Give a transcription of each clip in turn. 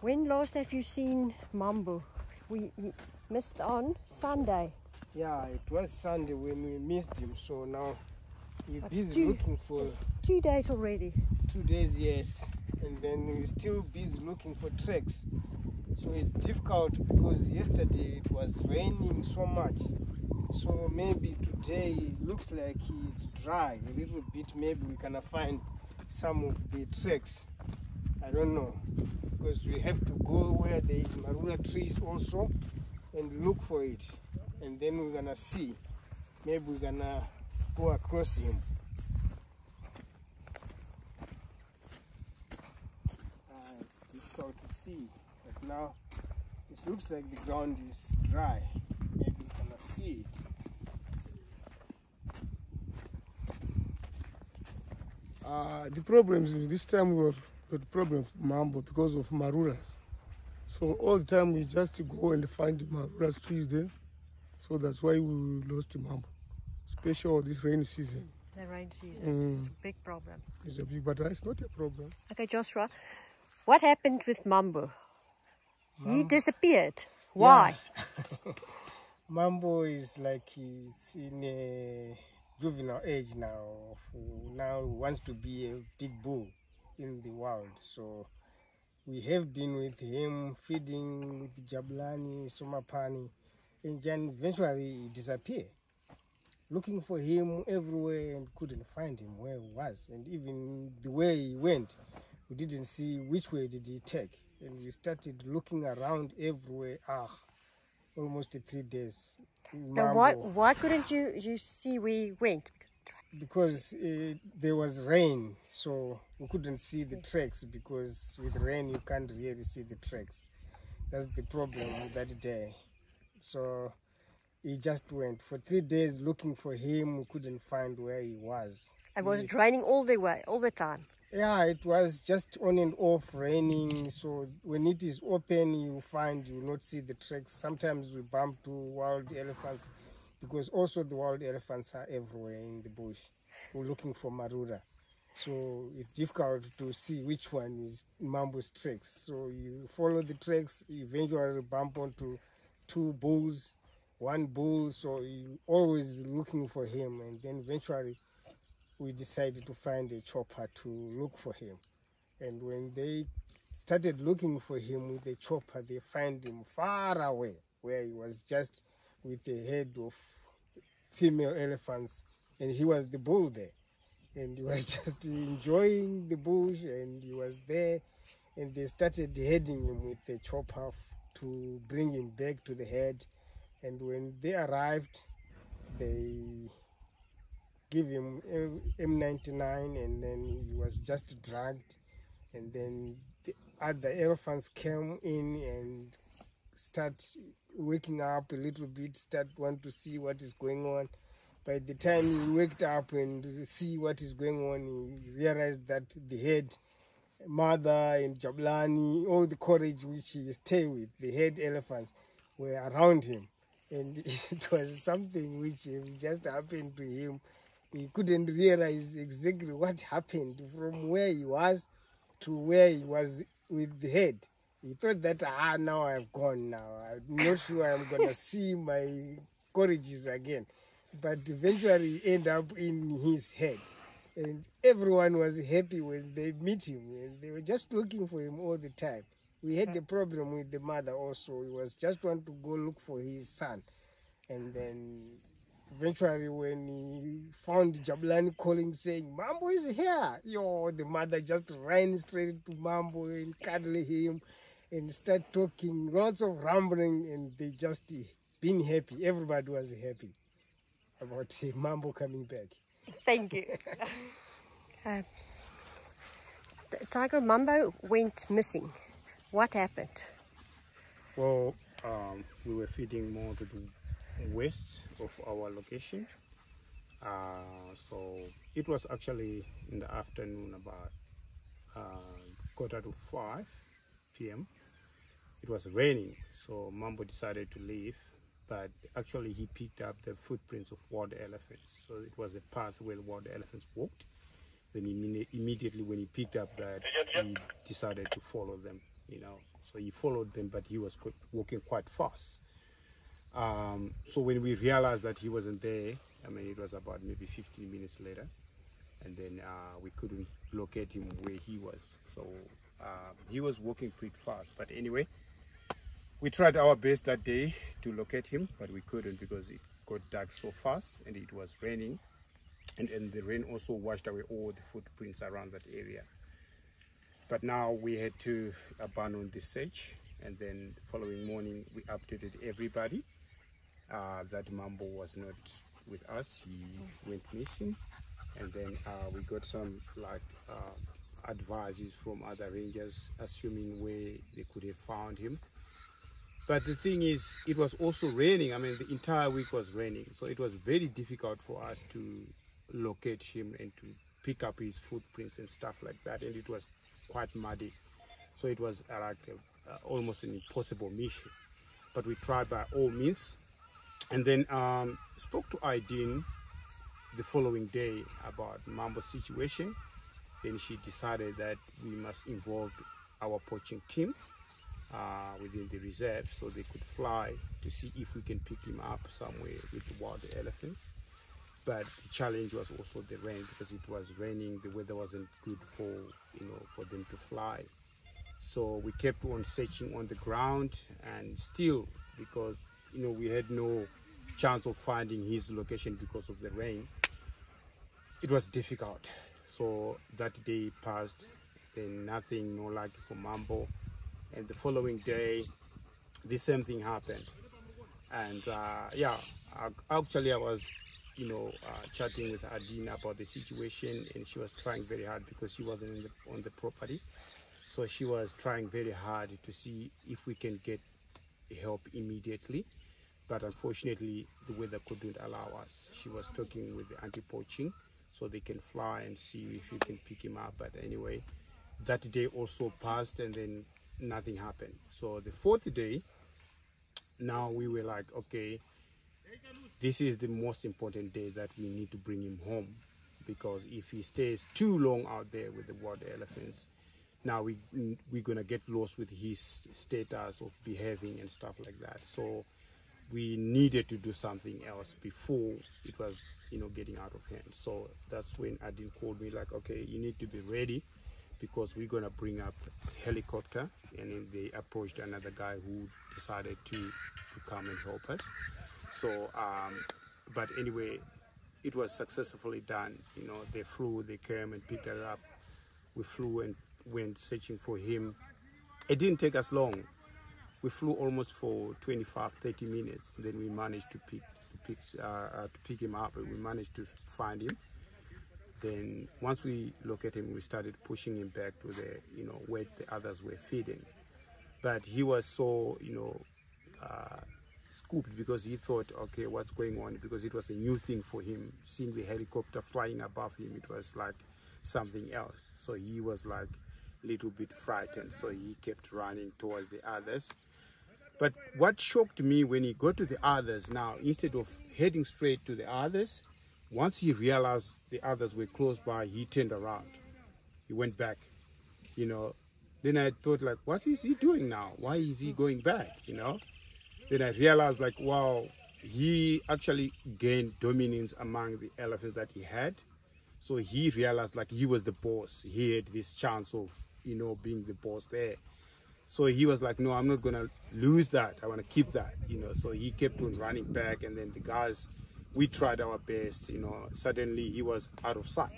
When last have you seen Mambo? We missed on Sunday. Yeah, it was Sunday when we missed him, so now we're busy looking for... 2 days already. 2 days, yes. And then we're still busy looking for tracks. So it's difficult because yesterday it was raining so much. So maybe today it looks like it's dry a little bit. Maybe we can find some of the tracks. I don't know, because we have to go where there is marula trees also and look for it, and then we're gonna see, maybe we're gonna go across him. It's difficult to see, but now it looks like the ground is dry. Maybe we're gonna see it. The problems this time were the problem of Mambo because of marulas. So all the time we just go and find the marulas trees there. So that's why we lost Mambo, especially this rainy season. The rain season is a big problem. It's a big, but it's not a problem. Okay, Joshua, what happened with Mambo? He disappeared. Why? Yeah. Mambo is like he's in a juvenile age now. Now he wants to be a big bull in the world. So we have been with him feeding with Jabulani and Somopane, and then eventually he disappeared. Looking for him everywhere and couldn't find him where he was, and even the way he went, we didn't see which way did he take. And we started looking around everywhere. Almost 3 days. Now why couldn't you see where he went? Because there was rain, so we couldn't see the tracks, because with rain you can't really see the tracks. That's the problem that day. So he just went for 3 days looking for him. We couldn't find where he was. And was it raining all the time? Yeah, it was just on and off raining. So when it is open, you will not see the tracks. Sometimes we bump to wild elephants, because also the wild elephants are everywhere in the bush. We're looking for marula. So it's difficult to see which one is Mambo's tracks. So you follow the tracks, you eventually bump onto 2 bulls, 1 bull. So you always looking for him, and then eventually we decided to find a chopper to look for him. And when they started looking for him with the chopper, they find him far away, where he was just with the head of female elephants, and he was the bull there. And he was just enjoying the bush, and he was there, and they started heading him with the chopper to bring him back to the head. And when they arrived, they give him M99, and then he was just dragged. And then the other elephants came in and start waking up a little bit, want to see what is going on. By the time he waked up and see what is going on, he realized that the head mother and Jabulani, all the courage which he stayed with, the head elephants, were around him. And it was something which just happened to him. He couldn't realize exactly what happened from where he was to where he was with the head. He thought that, now I've gone now. I'm not sure I'm going to see my courages again. But eventually he ended up in his head. And everyone was happy when they meet him. And they were just looking for him all the time. We had the problem with the mother also. He was just want to go look for his son. And then eventually when he found Jabulani calling saying, Mambo is here. The mother just ran straight to Mambo and cuddled him and start talking, lots of rambling, and they just been happy. Everybody was happy about Mambo coming back. Thank you. Tiger, Mambo went missing. What happened? Well, we were feeding more to the west of our location. So it was actually in the afternoon, about 4:45 p.m. It was raining, so Mambo decided to leave, but actually he picked up the footprints of wild elephants. So it was a path where wild elephants walked. Then immediately when he picked up that, he decided to follow them you know. So he followed them, but he was walking quite fast. So when we realized that he wasn't there, I mean, it was about maybe 15 minutes later, and then we couldn't locate him where he was. So he was walking pretty fast. But anyway, we tried our best that day to locate him, but we couldn't because it got dark so fast and it was raining. And the rain also washed away all the footprints around that area. But now we had to abandon the search, and then the following morning we updated everybody that Mambo was not with us. He went missing, and then we got some advices from other rangers assuming where they could have found him. But the thing is, it was also raining. I mean, the entire week was raining, so it was very difficult for us to locate him and to pick up his footprints and stuff like that, and it was quite muddy, so it was almost an impossible mission. But we tried by all means, and then spoke to Aideen the following day about Mambo's situation. Then she decided that we must involve our poaching team within the reserve so they could fly to see if we can pick him up somewhere with the wild elephants. But the challenge was also the rain, because it was raining. The weather wasn't good for for them to fly. So we kept on searching on the ground, and still, because we had no chance of finding his location because of the rain, it was difficult. So that day passed, then nothing, no luck for Mambo. And the following day, the same thing happened. And yeah, actually I was chatting with Aideen about the situation, and she was trying very hard because she wasn't on the property. So she was trying very hard to see if we can get help immediately. But unfortunately, the weather couldn't allow us. She was talking with the anti-poaching so they can fly and see if we can pick him up. But anyway, that day also passed, and then nothing happened. So the fourth day, now we were like, okay, this is the most important day that we need to bring him home, because if he stays too long out there with the wild elephants, now we're gonna get lost with his status of behaving and stuff like that. So we needed to do something else before it was getting out of hand. So that's when Aideen called me, like, okay, you need to be ready, because we're gonna bring up a helicopter. And then they approached another guy who decided to come and help us. So but anyway, it was successfully done. They flew, they came and picked it up. We flew and went searching for him. It didn't take us long. We flew almost for 25-30 minutes. Then we managed to pick him up, and we managed to find him. Then once we located him, we started pushing him back to the where the others were feeding. But he was so scooped, because he thought, okay, what's going on? Because it was a new thing for him. Seeing the helicopter flying above him, it was like something else. So he was like a little bit frightened. So he kept running towards the others. But what shocked me, when he got to the others, now instead of heading straight to the others, once he realized the others were close by, he turned around. He went back, Then I thought, like, what is he doing now? Why is he going back, Then I realized, like, wow, he actually gained dominance among the elephants that he had. So he realized, like, he was the boss. He had this chance of, being the boss there. So he was like, no, I'm not going to lose that. I want to keep that, So he kept on running back, and then the guys, we tried our best, Suddenly he was out of sight.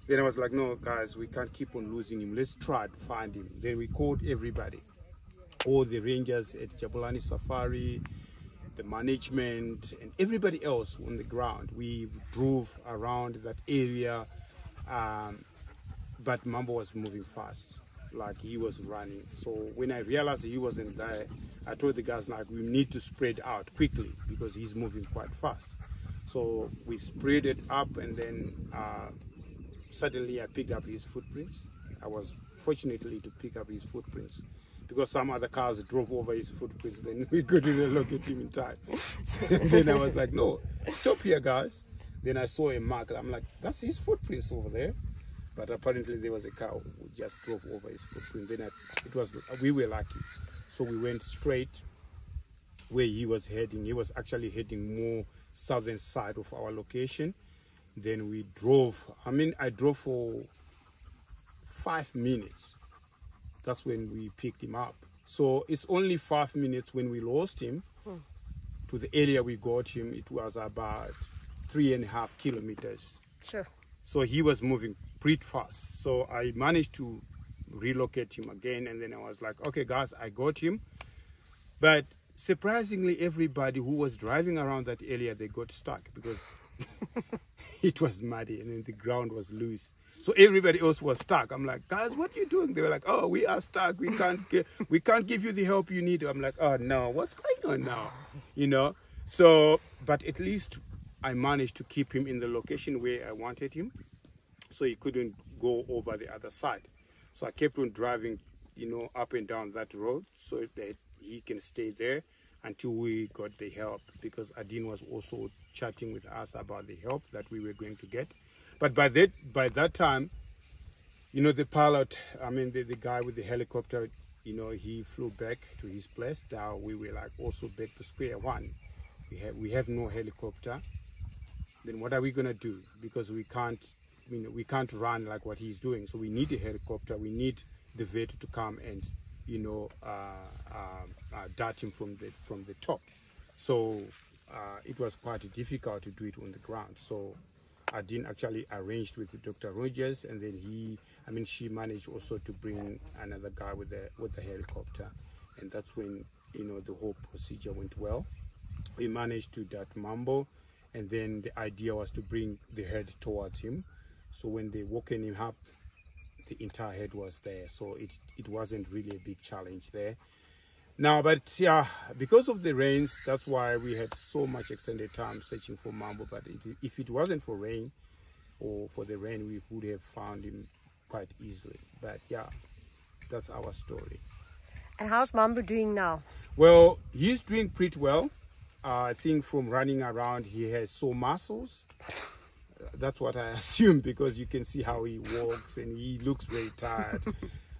Then I was like, no, guys, we can't keep on losing him. Let's try to find him. Then we called everybody. All the rangers at Jabulani Safari, the management, and everybody else on the ground. We drove around that area, but Mambo was moving fast, like he was running. So when I realized he wasn't there, I told the guys, like, we need to spread out quickly because he's moving quite fast. So we spread it up, and then suddenly I picked up his footprints. I was fortunately to pick up his footprints, because some other cars drove over his footprints. Then we couldn't locate him in time. So then I was like, no, stop here, guys. Then I saw a mark. I'm like, that's his footprints over there. But apparently there was a cow who just drove over his footprint. Then we were lucky. So we went straight where he was heading. He was actually heading more southern side of our location. Then we drove. I drove for 5 minutes. That's when we picked him up. So it's only 5 minutes when we lost him. To the area we got him, it was about 3.5 kilometers. Sure. So he was moving pretty fast. So I managed to relocate him again, and then I was like, okay guys, I got him. But surprisingly, everybody who was driving around that area, they got stuck because it was muddy and then the ground was loose. So everybody else was stuck. I'm like, guys, what are you doing? They were like, oh, we are stuck. We can't give you the help you need. I'm like, oh no, what's going on now? You know. So, but at least I managed to keep him in the location where I wanted him, so he couldn't go over the other side. So I kept on driving, you know, up and down that road so that he can stay there until we got the help, because Adine was also chatting with us about the help that we were going to get. But by that time, you know, the pilot, the guy with the helicopter, you know, he flew back to his place. Now we were like also back to square one. We have no helicopter. Then what are we gonna do? Because we can't run like what he's doing. So we need a helicopter. We need the vet to come and, you know, dart him from the top. So it was quite difficult to do it on the ground. So Adine actually arranged with Dr. Rogers, and then she managed also to bring another guy with the helicopter, and that's when, you know, the whole procedure went well. We managed to dart Mambo, and then the idea was to bring the head towards him. So when they woken him up, the entire head was there. So it wasn't really a big challenge there. Now, but yeah, because of the rains, that's why we had so much extended time searching for Mambo. But if it wasn't for rain, or for the rain, we would have found him quite easily. But yeah, that's our story. And how's Mambo doing now? Well, he's doing pretty well. I think from running around, he has sore muscles. That's what I assume, because you can see how he walks and he looks very tired.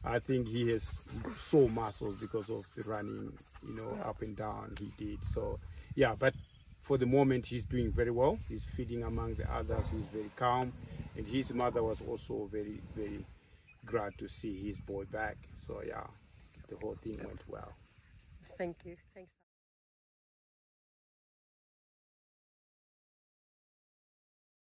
I think he has sore muscles because of the running, you know, up and down he did. So yeah, but for the moment he's doing very well. He's feeding among the others. He's very calm, and his mother was also very, very glad to see his boy back. So yeah, the whole thing went well. Thank you. Thanks.